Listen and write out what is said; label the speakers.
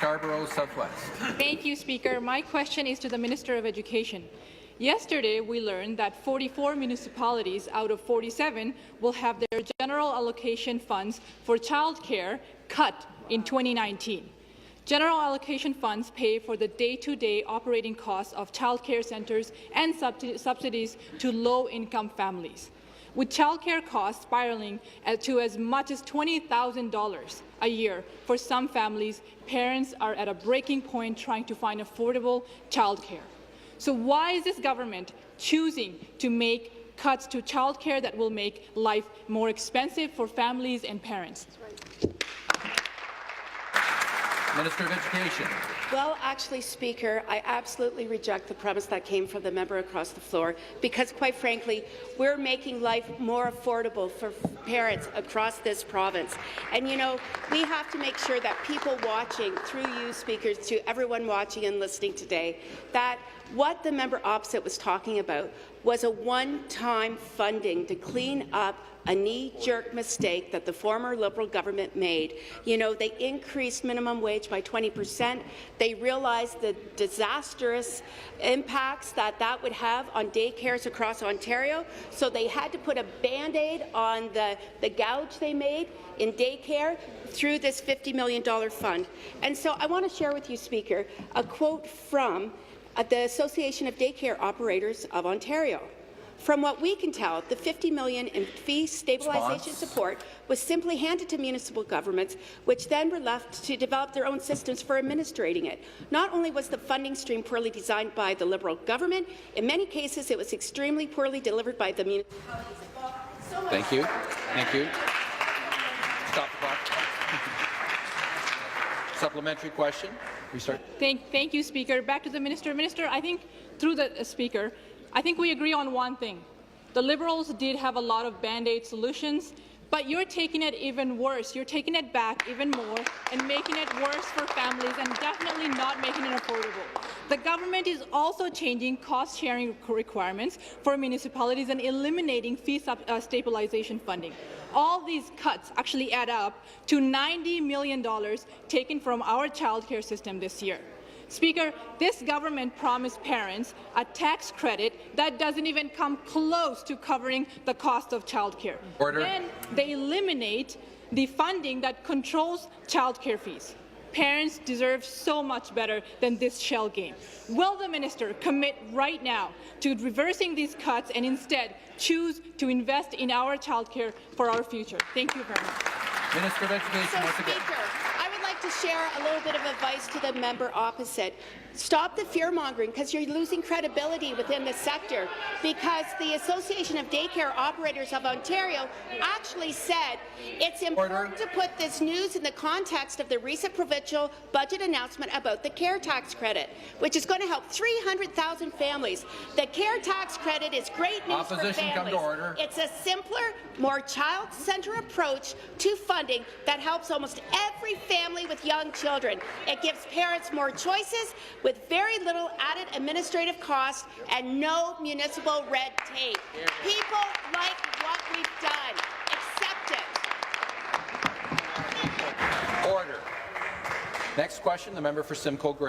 Speaker 1: Scarborough Southwest.
Speaker 2: Thank you, Speaker. My question is to the Minister of Education. Yesterday, we learned that 44 municipalities out of 47 will have their general allocation funds for childcare cut in 2019. General allocation funds pay for the day-to-day operating costs of childcare centres and subsidies to low-income families. With childcare costs spiralling to as much as $20,000 a year for some families, parents are at a breaking point trying to find affordable childcare. So why is this government choosing to make cuts to childcare that will make life more expensive for families and parents?
Speaker 1: Minister of Education.
Speaker 3: Well, actually, Speaker, I absolutely reject the premise that came from the member across the floor because, quite frankly, we're making life more affordable for parents across this province. And, you know, we have to make sure that people watching, through you, speakers, to everyone watching and listening today, that what the member opposite was talking about was a one-time funding to clean up a knee-jerk mistake that the former Liberal government made. You know, they increased minimum wage by 20%. They realized the disastrous impacts that would have on daycares across Ontario, so they had to put a Band-Aid on the gouge they made in daycare through this $50 million fund. And so I want to share with you, Speaker, a quote from the Association of Daycare Operators of Ontario. From what we can tell, the $50 million in fee stabilization support was simply handed to municipal governments, which then were left to develop their own systems for administrating it. Not only was the funding stream poorly designed by the Liberal government, in many cases it was extremely poorly delivered by the municipalities involved.
Speaker 1: Thank you. Thank you. Stop the clock. Supplementary question. Restart.
Speaker 2: Thank you, Speaker. Back to the Minister. Minister, I think, through the Speaker, I think we agree on one thing. The Liberals did have a lot of Band-Aid solutions, but you're taking it even worse. You're taking it back even more and making it worse for families and definitely not making it affordable. The government is also changing cost-sharing requirements for municipalities and eliminating fee stabilization funding. All these cuts actually add up to $90 million taken from our childcare system this year. Speaker, this government promised parents a tax credit that doesn't even come close to covering the cost of childcare.
Speaker 1: Order.
Speaker 2: Then they eliminate the funding that controls childcare fees. Parents deserve so much better than this shell game. Will the minister commit right now to reversing these cuts and instead choose to invest in our childcare for our future? Thank you very much.
Speaker 1: Minister of Education, once again.
Speaker 3: Speaker, I would like to share a little bit of advice to the member opposite. Stop the fear-mongering, because you're losing credibility within the sector, because the Association of Daycare Operators of Ontario actually said it's important to put this news in the context of the recent provincial budget announcement about the care tax credit, which is going to help 300,000 families. The care tax credit is great news for families.
Speaker 1: Come to order.
Speaker 3: It's a simpler, more child-centered approach to funding that helps almost every family with young children. It gives parents more choices with very little added administrative costs and no municipal red tape. People like what we've done. Accept it.
Speaker 1: Order. Next question, the member for Simcoe Grey.